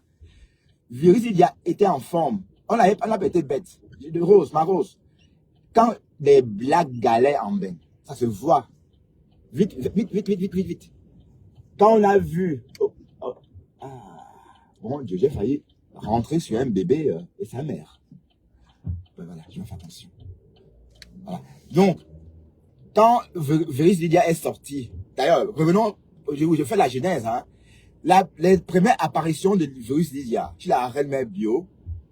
Virus Lydia était en forme. On n'a pas été bête. De Rose, ma Rose. Quand les Blacks galaient en bain, ça se voit. Vite. Quand on a vu... Bon Dieu, j'ai failli rentrer sur un bébé et sa mère. Ben voilà, je vais faire attention. Voilà. Donc, quand Virus Lydia est sorti, d'ailleurs, revenons, je fais la genèse, hein. Les premières apparitions de Virus Lydia chez la Reine Mère Bio,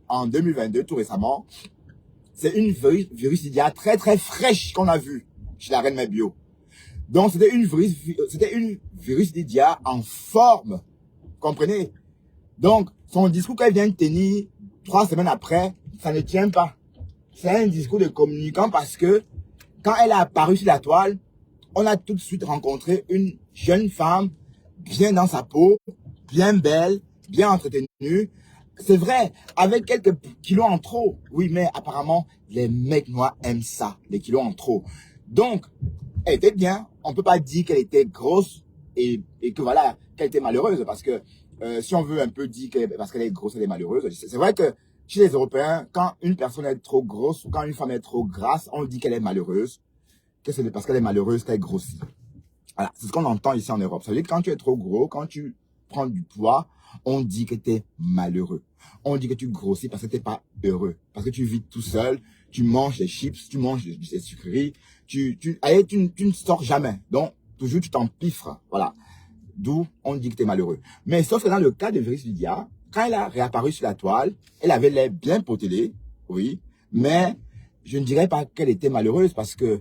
en 2022, tout récemment, c'est une Virus Lydia très très fraîche qu'on a vue chez la Reine Mère Bio. Donc, c'était une Virus Lydia en forme. Vous comprenez? Donc, son discours qu'elle vient de tenir 3 semaines après, ça ne tient pas. C'est un discours de communicant parce que quand elle a apparu sur la toile, on a tout de suite rencontré une jeune femme bien dans sa peau, bien belle, bien entretenue, C'est vrai, avec quelques kilos en trop. Oui, mais apparemment, les mecs noirs aiment ça, les kilos en trop. Donc, elle était bien. On ne peut pas dire qu'elle était grosse et que voilà, qu'elle était malheureuse. Parce que si on veut un peu dire que parce qu'elle est grosse, elle est malheureuse. C'est vrai que chez les Européens, quand une personne est trop grosse ou quand une femme est trop grasse, on dit qu'elle est malheureuse. Que c'est parce qu'elle est malheureuse qu'elle grossit. Voilà, c'est ce qu'on entend ici en Europe. Ça veut dire que quand tu es trop gros, quand tu prends du poids, on dit que tu es malheureux. On dit que tu grossis parce que tu n'es pas heureux. Parce que tu vis tout seul, tu manges des chips, tu manges des sucreries, allez, tu ne sors jamais. Donc, toujours tu t'empiffres. Voilà. D'où on dit que tu es malheureux. Mais sauf que dans le cas de Viris Lydia, quand elle a réapparu sur la toile, elle avait l'air bien potelée, oui, mais je ne dirais pas qu'elle était malheureuse parce que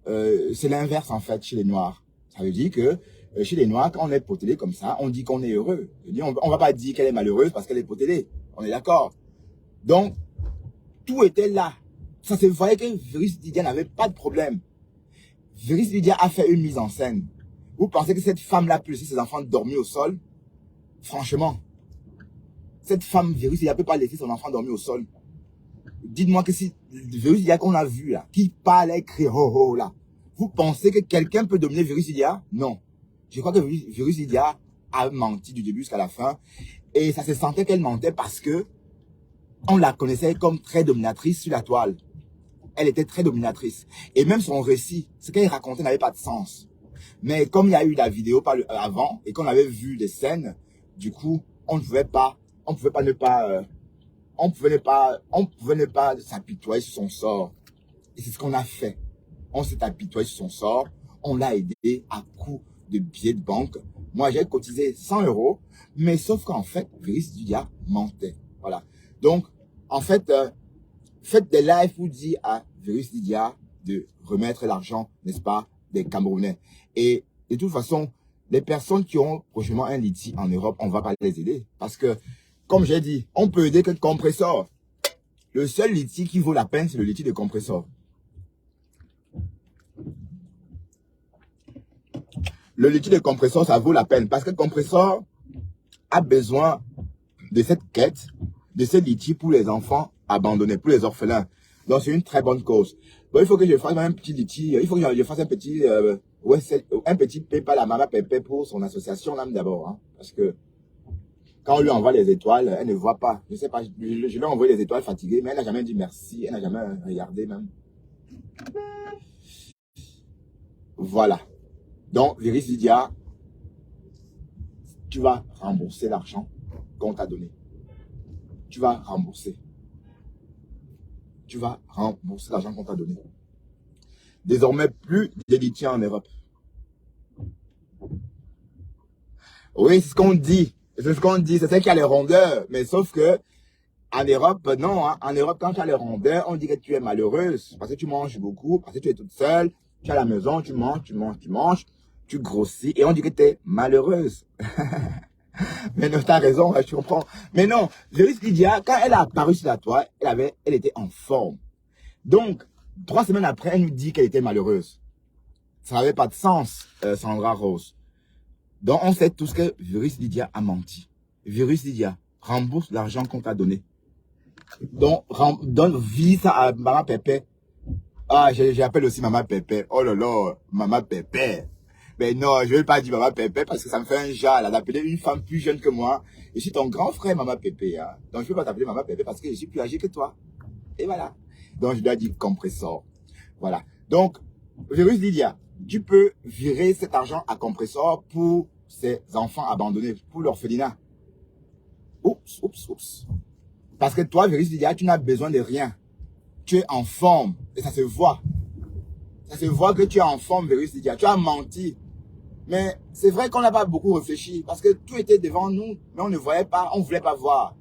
c'est l'inverse en fait chez les Noirs. Ça veut dire que chez les Noirs, quand on est potelé comme ça, on dit qu'on est heureux. On va pas dire qu'elle est malheureuse parce qu'elle est potelée. On est d'accord. Donc, tout était là. Ça se voyait que Viris Lydia n'avait pas de problème. Viris Lydia a fait une mise en scène. Vous pensez que cette femme-là peut laisser ses enfants dormir au sol? Franchement, cette femme Viris Lydia ne peut pas laisser son enfant dormir au sol. Dites-moi que si Viris Lydia qu'on a vu là, qui parle et crie ho ho là, vous pensez que quelqu'un peut dominer Viris Lydia? Non. Je crois que Viris Lydia a menti du début jusqu'à la fin. Et ça se sentait qu'elle mentait parce que on la connaissait comme très dominatrice sur la toile. Elle était très dominatrice. Et même son récit, ce qu'elle racontait n'avait pas de sens. Mais comme il y a eu la vidéo avant et qu'on avait vu des scènes, du coup, on pouvait ne pas s'apitoyer sur son sort. Et c'est ce qu'on a fait. On s'est apitoyé sur son sort. On l'a aidé à coup de billets de banque. Moi, j'ai cotisé 100 €, mais sauf qu'en fait, Viris Lydia mentait. Voilà. Donc, en fait, faites des lives pour dire à Viris Lydia de remettre l'argent, n'est-ce pas, des Camerounais. Et de toute façon, les personnes qui auront prochainement un litige en Europe, on ne va pas les aider. Parce que, comme j'ai dit, on peut aider que le compresseur. Le seul litige qui vaut la peine, c'est le litige de compresseur. Le litige de compresseur, ça vaut la peine. Parce que le compresseur a besoin de cette quête, de ce litige pour les enfants abandonnés, pour les orphelins. Donc, c'est une très bonne cause. Bon, il faut que je fasse un petit litige. Il faut que je fasse un petit PayPal à Maman Pépé pour son association, là, d'abord. Hein, parce que quand on lui envoie les étoiles, elle ne voit pas. Je sais pas, je lui ai envoyé les étoiles fatiguées, mais elle n'a jamais dit merci. Elle n'a jamais regardé même. Voilà. Donc, Viris Lydia, tu vas rembourser l'argent qu'on t'a donné. Tu vas rembourser. Tu vas rembourser l'argent qu'on t'a donné. Désormais, plus de litiges en Europe. Oui, c'est ce qu'on dit. C'est ce qu'on dit. C'est ça qui a les rondeurs. Mais sauf que, en Europe, non. Hein. En Europe, quand tu as les rondeurs, on dit que tu es malheureuse. Parce que tu manges beaucoup. Parce que tu es toute seule. Tu es à la maison, tu manges. Tu grossis. Et on dit que tu es malheureuse. Mais non, tu as raison, je comprends. Mais non, Viris Lydia, quand elle a apparu sur la toile, elle était en forme. Donc, 3 semaines après, elle nous dit qu'elle était malheureuse. Ça n'avait pas de sens, Sandra Rose. Donc, on sait tous que Viris Lydia a menti. Viris Lydia, rembourse l'argent qu'on t'a donné. Donc, donne vie ça à Maman Pépé. Ah, j'appelle aussi Maman Pépé. Oh là là, Maman Pépé. Mais non, je ne vais pas dire Maman Pépé parce que ça me fait un jal d'appeler une femme plus jeune que moi. Je suis ton grand frère, Maman Pépé. Hein. Donc, je ne peux pas t'appeler Maman Pépé parce que je suis plus âgé que toi. Et voilà. Donc, je dois dire compresseur. Voilà. Donc, Viris Lydia, tu peux virer cet argent à compresseur pour ces enfants abandonnés, pour l'orphelinat. Oups. Parce que toi, Viris Lydia, tu n'as besoin de rien. Tu es en forme. Et ça se voit. Ça se voit que tu es en forme, Viris Lydia. Tu as menti. Mais c'est vrai qu'on n'a pas beaucoup réfléchi. Parce que tout était devant nous. Mais on ne voyait pas. On ne voulait pas voir.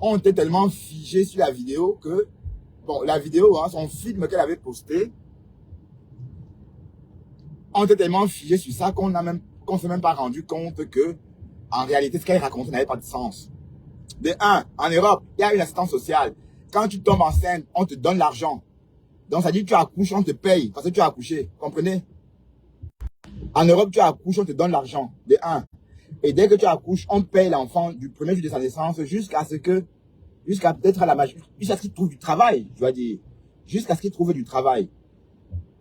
On était tellement figé sur la vidéo que... Bon, la vidéo, hein, son film qu'elle avait posté. On était tellement figé sur ça qu'on s'est même pas rendu compte que, en réalité, ce qu'elle racontait n'avait pas de sens. De un, en Europe, il y a une assistance sociale. Quand tu tombes enceinte, on te donne l'argent. Donc, ça dit que tu accouches, on te paye parce que tu as accouché. Comprenez? En Europe, tu accouches, on te donne l'argent. De un. Et dès que tu accouches, on paye l'enfant du premier jour de sa naissance jusqu'à peut-être à la majorité, jusqu'à ce qu'il trouve du travail, tu vas dire. Jusqu'à ce qu'il trouve du travail.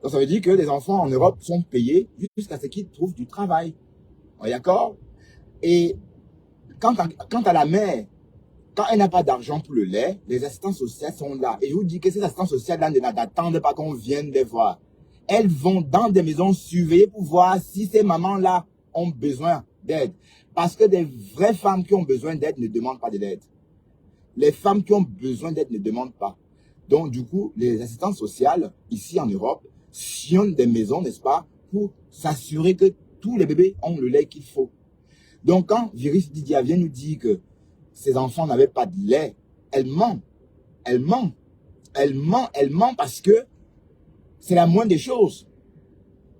Donc ça veut dire que les enfants en Europe sont payés jusqu'à ce qu'ils trouvent du travail. On est d'accord? Et quant à la mère, quand elle n'a pas d'argent pour le lait, les assistants sociaux sont là. Et je vous dis que ces assistants sociaux-là n'attendent pas qu'on vienne les voir. Elles vont dans des maisons surveillées pour voir si ces mamans-là ont besoin d'aide. Parce que des vraies femmes qui ont besoin d'aide ne demandent pas de l'aide. Les femmes qui ont besoin d'aide ne demandent pas. Donc, du coup, les assistantes sociales, ici en Europe, sillonnent des maisons, n'est-ce pas, pour s'assurer que tous les bébés ont le lait qu'il faut. Donc, quand Virus Didia vient nous dire que ses enfants n'avaient pas de lait, elle ment. Elle ment. Elle ment. Elle ment parce que c'est la moindre des choses.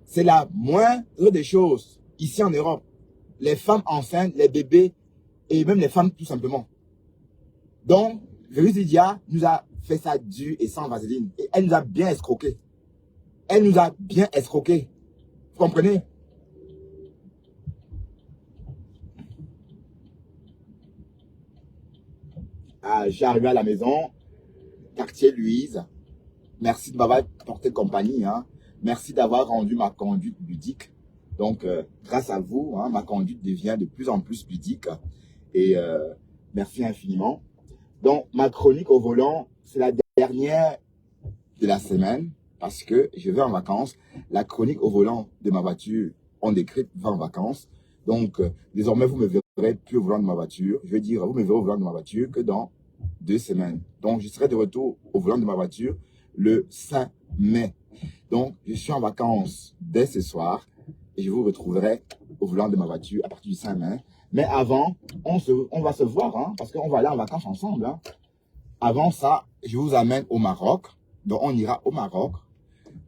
C'est la moindre des choses. Ici en Europe, les femmes enceintes, les bébés et même les femmes tout simplement. Donc, Virus Didia nous a fait ça dur et sans vaseline. Et elle nous a bien escroqué. Elle nous a bien escroqué. Vous comprenez? Ah, j'ai arrivé à la maison, quartier Louise. Merci de m'avoir porté compagnie. Hein. Merci d'avoir rendu ma conduite ludique. Donc, grâce à vous, hein, ma conduite devient de plus en plus ludique. Et merci infiniment. Donc, ma chronique au volant, c'est la dernière de la semaine parce que je vais en vacances. La chronique au volant de ma voiture, on décrit, va en vacances. Donc, désormais, vous me verrez plus au volant de ma voiture. Je veux dire, vous me verrez au volant de ma voiture que dans 2 semaines. Donc, je serai de retour au volant de ma voiture le 5 mai. Donc, je suis en vacances dès ce soir et je vous retrouverai au volant de ma voiture à partir du 5 mai. Mais avant, on va se voir, hein, parce qu'on va aller en vacances ensemble. Hein. Avant ça, je vous amène au Maroc. Donc, on ira au Maroc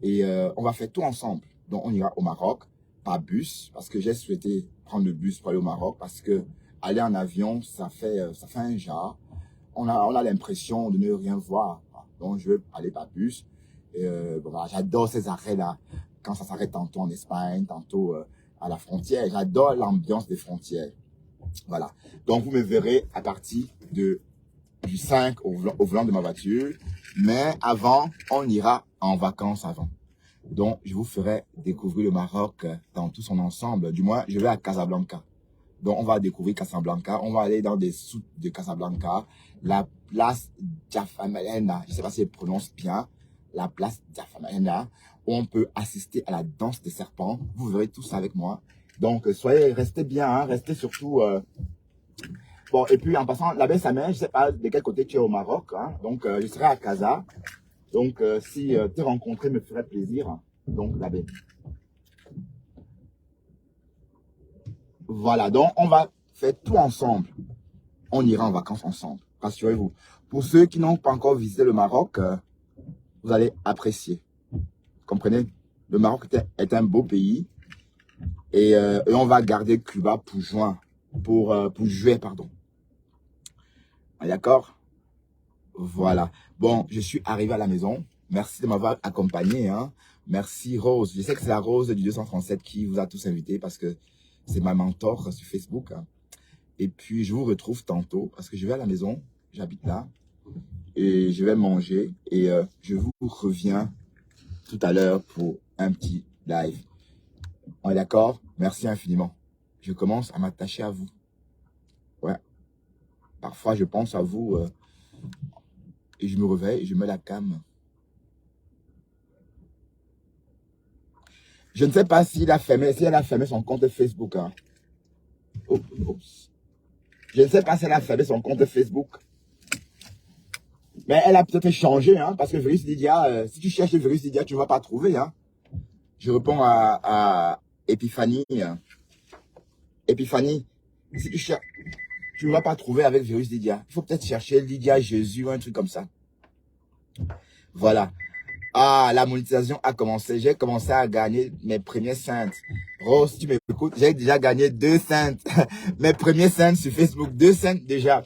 et on va faire tout ensemble. Donc, on ira au Maroc par bus parce que j'ai souhaité prendre le bus pour aller au Maroc parce que aller en avion, ça fait un jar. On a l'impression de ne rien voir. Donc, je veux aller par bus. Et, bon, voilà, j'adore ces arrêts-là. Quand ça s'arrête tantôt en Espagne, tantôt à la frontière. J'adore l'ambiance des frontières. Voilà. Donc, vous me verrez à partir du 5 au volant de ma voiture. Mais avant, on ira en vacances avant. Donc, je vous ferai découvrir le Maroc dans tout son ensemble. Du moins, je vais à Casablanca. Donc, on va découvrir Casablanca. On va aller dans des soutes de Casablanca. La place Djafamena, je ne sais pas si je prononce bien. La place Djafamena, où on peut assister à la danse des serpents. Vous verrez tout ça avec moi. Donc, restez bien, hein, restez surtout... Bon, et puis en passant, la baie Samer, je ne sais pas de quel côté tu es au Maroc. Hein, donc, je serai à Casa. Donc, si te rencontrer me ferait plaisir. Donc, la baie. Voilà, donc on va faire tout ensemble. On ira en vacances ensemble, rassurez-vous. Pour ceux qui n'ont pas encore visité le Maroc, vous allez apprécier. Vous comprenez? Le Maroc est un beau pays et on va garder Cuba pour juillet, pardon. D'accord? Voilà. Bon, je suis arrivé à la maison. Merci de m'avoir accompagné. Hein. Merci Rose. Je sais que c'est la Rose du 237 qui vous a tous invités parce que c'est ma mentor sur Facebook. Hein. Et puis, je vous retrouve tantôt parce que je vais à la maison. J'habite là. Et je vais manger. Et je vous reviens tout à l'heure pour un petit live. On est d'accord? Merci infiniment. Je commence à m'attacher à vous. Ouais. Parfois, je pense à vous et je me réveille et je mets la cam. Je ne sais pas si elle a fermé son compte Facebook. Hein. Oups. Je ne sais pas si elle a fermé son compte Facebook. Mais elle a peut-être changé, hein, parce que Virus Didia, si tu cherches le Virus Didia, tu ne vas pas trouver. Hein. Je réponds à Epiphanie. Epiphanie, si tu cherches, tu ne vas pas trouver avec Virus Didia. Il faut peut-être chercher Lydia Jésus ou un truc comme ça. Voilà. Ah, la monétisation a commencé. J'ai commencé à gagner mes premiers cents. Rose, si tu m'écoutes, j'ai déjà gagné 2 cents. Mes premiers cents sur Facebook. 2 cents déjà.